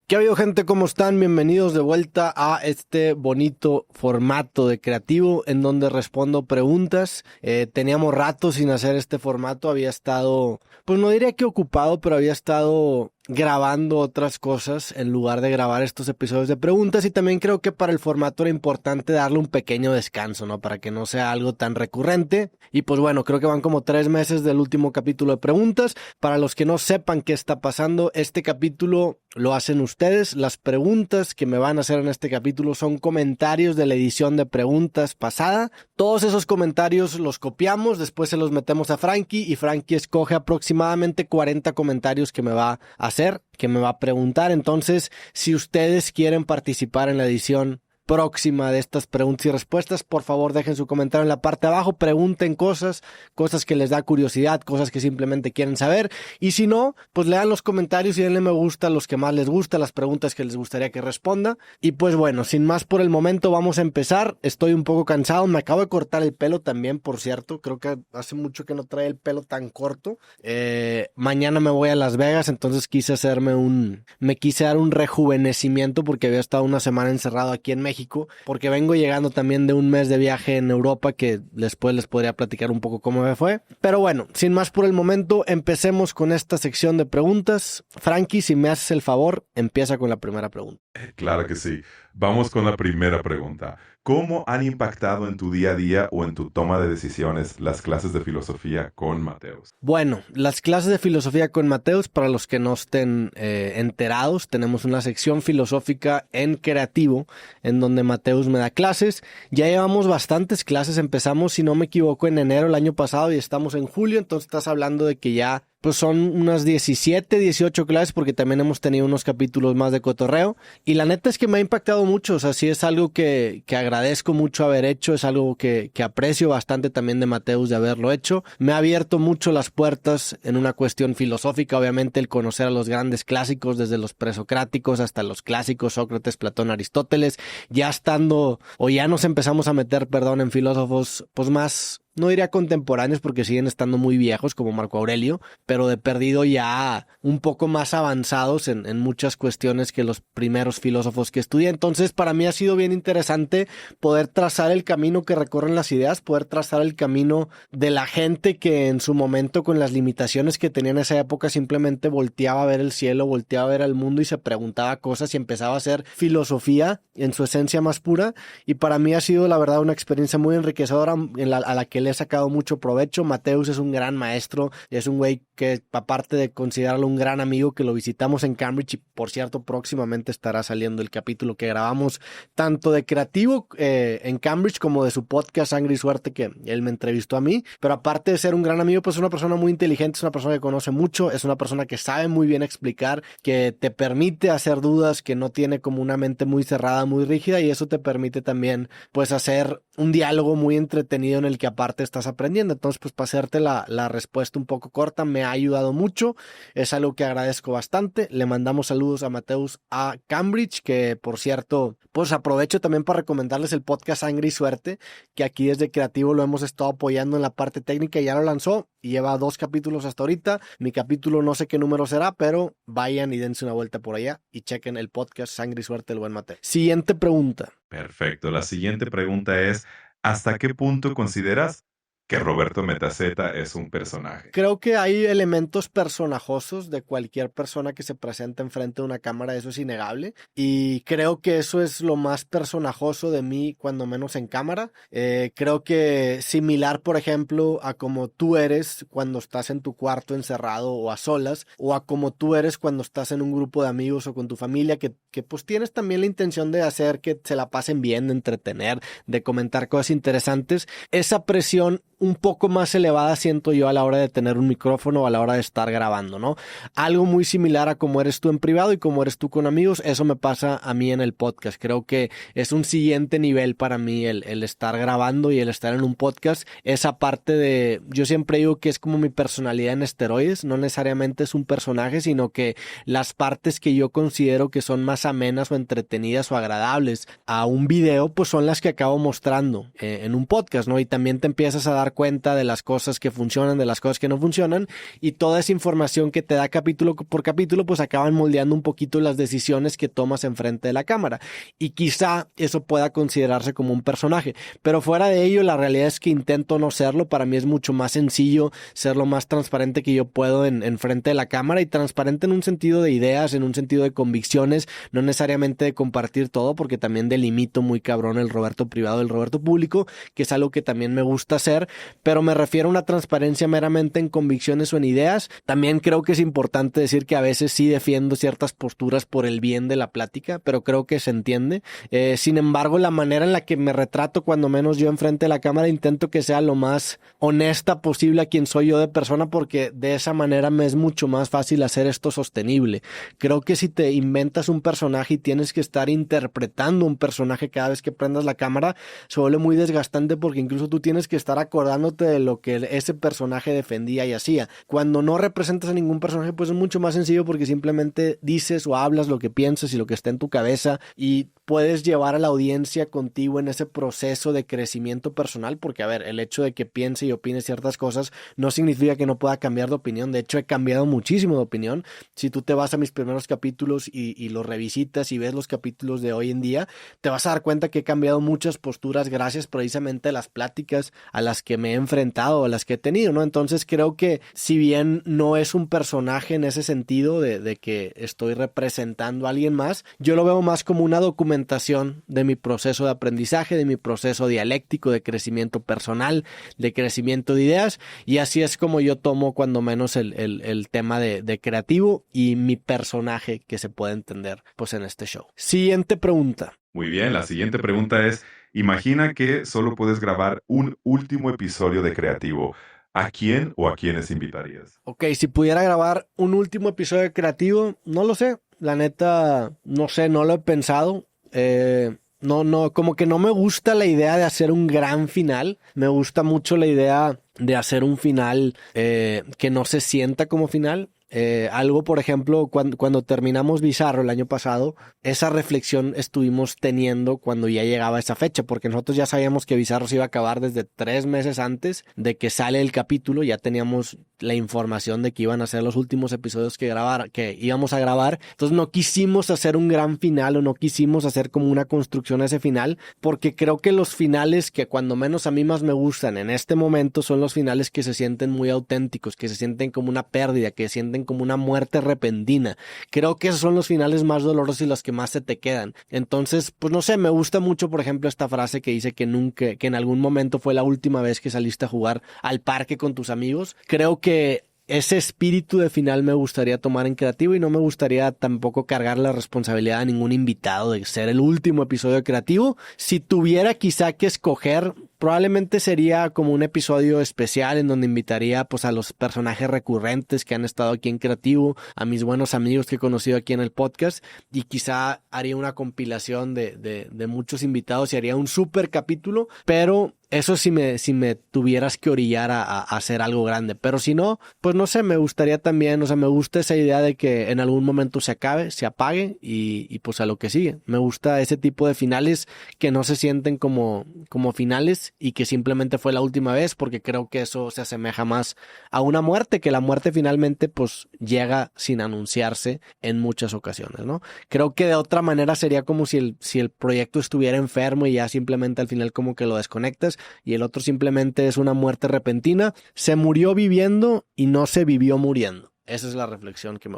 ¿Qué ha habido, gente? ¿Cómo están? Bienvenidos de vuelta a este bonito formato de Creativo en donde respondo preguntas. Teníamos rato sin hacer este formato, había estado, pues no diría que ocupado, pero había estado grabando otras cosas en lugar de grabar estos episodios de preguntas, y también creo que para el formato era importante darle un pequeño descanso, ¿no? Para que no sea algo tan recurrente. Y pues bueno, creo que van como 3 meses del último capítulo de preguntas. Para los que no sepan qué está pasando, este capítulo lo hacen ustedes. Las preguntas que me van a hacer en este capítulo son comentarios de la edición de preguntas pasada. Todos esos comentarios los copiamos, después se los metemos a Frankie y Frankie escoge aproximadamente 40 comentarios que me va a hacer, que me va a preguntar. Entonces, si ustedes quieren participar en la edición próxima de estas preguntas y respuestas, por favor dejen su comentario en la parte de abajo, pregunten cosas que les da curiosidad, cosas que simplemente quieren saber, y si no, pues lean los comentarios y denle me gusta a los que más les gusta, las preguntas que les gustaría que responda. Y pues bueno, sin más por el momento, vamos a empezar. Estoy un poco cansado, me acabo de cortar el pelo también, por cierto, creo que hace mucho que no trae el pelo tan corto. Mañana me voy a Las Vegas, entonces quise dar un rejuvenecimiento porque había estado una semana encerrado aquí en México, porque vengo llegando también de un mes de viaje en Europa que después les podría platicar un poco cómo me fue. Pero bueno, sin más por el momento, empecemos con esta sección de preguntas. Frankie, si me haces el favor, empieza con la primera pregunta. Claro que sí. Vamos con la primera pregunta. ¿Cómo han impactado en tu día a día o en tu toma de decisiones las clases de filosofía con Mateus? Bueno, las clases de filosofía con Mateus, para los que no estén enterados, tenemos una sección filosófica en Creativo, en donde Mateus me da clases. Ya llevamos bastantes clases, empezamos, si no me equivoco, en enero del año pasado y estamos en julio, entonces estás hablando de que ya pues son unas 17, 18 clases, porque también hemos tenido unos capítulos más de cotorreo. Y la neta es que me ha impactado mucho, o sea, sí es algo que agradezco mucho haber hecho, es algo que aprecio bastante también de Mateus de haberlo hecho. Me ha abierto mucho las puertas en una cuestión filosófica, obviamente el conocer a los grandes clásicos, desde los presocráticos hasta los clásicos, Sócrates, Platón, Aristóteles, ya estando, o ya nos empezamos a meter, en filósofos pues más, no diría contemporáneos porque siguen estando muy viejos como Marco Aurelio, pero de perdido ya un poco más avanzados en muchas cuestiones que los primeros filósofos que estudié. Entonces para mí ha sido bien interesante poder trazar el camino que recorren las ideas, poder trazar el camino de la gente que en su momento, con las limitaciones que tenía en esa época, simplemente volteaba a ver el cielo, volteaba a ver al mundo y se preguntaba cosas y empezaba a hacer filosofía en su esencia más pura. Y para mí ha sido la verdad una experiencia muy enriquecedora a la que le he sacado mucho provecho. Mateus es un gran maestro, es un güey que, aparte de considerarlo un gran amigo, que lo visitamos en Cambridge, y por cierto próximamente estará saliendo el capítulo que grabamos tanto de Creativo en Cambridge como de su podcast Sangre y Suerte, que él me entrevistó a mí. Pero aparte de ser un gran amigo, pues es una persona muy inteligente, es una persona que conoce mucho, es una persona que sabe muy bien explicar, que te permite hacer dudas, que no tiene como una mente muy cerrada, muy rígida, y eso te permite también pues hacer un diálogo muy entretenido en el que aparte estás aprendiendo. Entonces, pues para hacerte la respuesta un poco corta, me ha ayudado mucho, es algo que agradezco bastante. Le mandamos saludos a Mateus a Cambridge, que por cierto, pues aprovecho también para recomendarles el podcast Sangre y Suerte, que aquí desde Creativo lo hemos estado apoyando en la parte técnica, ya lo lanzó y lleva 2 capítulos hasta ahorita. Mi capítulo no sé qué número será, pero vayan y dense una vuelta por allá y chequen el podcast Sangre y Suerte del buen Mateo. Siguiente pregunta. Perfecto. La siguiente pregunta es, ¿hasta qué punto consideras que Roberto Metaceta es un personaje? Creo que hay elementos personajosos de cualquier persona que se presenta enfrente de una cámara, eso es innegable, y creo que eso es lo más personajoso de mí, cuando menos en cámara. Creo que similar, por ejemplo, a como tú eres cuando estás en tu cuarto encerrado o a solas, o a como tú eres cuando estás en un grupo de amigos o con tu familia, que pues tienes también la intención de hacer que se la pasen bien, de entretener, de comentar cosas interesantes. Esa presión un poco más elevada siento yo a la hora de tener un micrófono, a la hora de estar grabando, ¿no? Algo muy similar a como eres tú en privado y como eres tú con amigos, eso me pasa a mí en el podcast. Creo que es un siguiente nivel para mí el estar grabando y el estar en un podcast. Esa parte de, yo siempre digo que es como mi personalidad en esteroides, no necesariamente es un personaje, sino que las partes que yo considero que son más amenas o entretenidas o agradables a un video, pues son las que acabo mostrando en un podcast, ¿no? Y también te empiezas a dar dar cuenta de las cosas que funcionan, de las cosas que no funcionan, y toda esa información que te da capítulo por capítulo pues acaban moldeando un poquito las decisiones que tomas enfrente de la cámara, y quizá eso pueda considerarse como un personaje, pero fuera de ello la realidad es que intento no serlo. Para mí es mucho más sencillo ser lo más transparente que yo puedo en frente de la cámara, y transparente en un sentido de ideas, en un sentido de convicciones, no necesariamente de compartir todo, porque también delimito muy cabrón el Roberto privado del Roberto público, que es algo que también me gusta hacer, pero me refiero a una transparencia meramente en convicciones o en ideas. También creo que es importante decir que a veces sí defiendo ciertas posturas por el bien de la plática, pero creo que se entiende. Sin embargo, la manera en la que me retrato, cuando menos yo enfrente de la cámara, intento que sea lo más honesta posible a quien soy yo de persona, porque de esa manera me es mucho más fácil hacer esto sostenible. Creo que si te inventas un personaje y tienes que estar interpretando un personaje cada vez que prendas la cámara, se vuelve muy desgastante, porque incluso tú tienes que estar acordándote de lo que ese personaje defendía y hacía. Cuando no representas a ningún personaje, pues es mucho más sencillo, porque simplemente dices o hablas lo que piensas y lo que está en tu cabeza, y puedes llevar a la audiencia contigo en ese proceso de crecimiento personal, porque a ver, el hecho de que piense y opine ciertas cosas no significa que no pueda cambiar de opinión. De hecho, he cambiado muchísimo de opinión. Si tú te vas a mis primeros capítulos y los revisitas y ves los capítulos de hoy en día, te vas a dar cuenta que he cambiado muchas posturas gracias precisamente a las pláticas a las que me he enfrentado, a las que he tenido, ¿no? Entonces creo que si bien no es un personaje en ese sentido de que estoy representando a alguien más, yo lo veo más como una documentación de mi proceso de aprendizaje, de mi proceso dialéctico de crecimiento personal, de crecimiento de ideas, y así es como yo tomo cuando menos el tema de creativo y mi personaje, que se puede entender pues en este show. Siguiente pregunta. Muy bien, la siguiente pregunta es, imagina que solo puedes grabar un último episodio de Creativo. ¿A quién o a quiénes invitarías? Ok, si pudiera grabar un último episodio de Creativo, no lo sé. La neta, no sé, no lo he pensado. No, como que no me gusta la idea de hacer un gran final. Me gusta mucho la idea de hacer un final que no se sienta como final. Algo, por ejemplo, cuando terminamos Bizarro el año pasado, esa reflexión estuvimos teniendo cuando ya llegaba esa fecha, porque nosotros ya sabíamos que Bizarro se iba a acabar desde 3 meses antes de que sale el capítulo. Ya teníamos la información de que iban a ser los últimos episodios que íbamos a grabar. Entonces no quisimos hacer un gran final, o no quisimos hacer como una construcción a ese final, porque creo que los finales que cuando menos a mí más me gustan en este momento son los finales que se sienten muy auténticos, que se sienten como una pérdida, que se sienten como una muerte repentina. Creo que esos son los finales más dolorosos y los que más se te quedan. Entonces, pues no sé, me gusta mucho, por ejemplo, esta frase que dice que en algún momento fue la última vez que saliste a jugar al parque con tus amigos. Creo que ese espíritu de final me gustaría tomar en Creativo, y no me gustaría tampoco cargar la responsabilidad a ningún invitado de ser el último episodio de Creativo. Si tuviera quizá que escoger, probablemente sería como un episodio especial en donde invitaría pues a los personajes recurrentes que han estado aquí en Creativo, a mis buenos amigos que he conocido aquí en el podcast, y quizá haría una compilación de muchos invitados y haría un super capítulo, pero eso si me tuvieras que orillar a hacer algo grande. Pero si no, pues no sé, me gustaría también, o sea, me gusta esa idea de que en algún momento se acabe, se apague y pues a lo que sigue. Me gusta ese tipo de finales que no se sienten como finales y que simplemente fue la última vez, porque creo que eso se asemeja más a una muerte, que la muerte finalmente pues llega sin anunciarse en muchas ocasiones, ¿no? Creo que de otra manera sería como si el proyecto estuviera enfermo y ya simplemente al final como que lo desconectas, y el otro simplemente es una muerte repentina. Se murió viviendo y no se vivió muriendo. Esa es la reflexión que me gusta.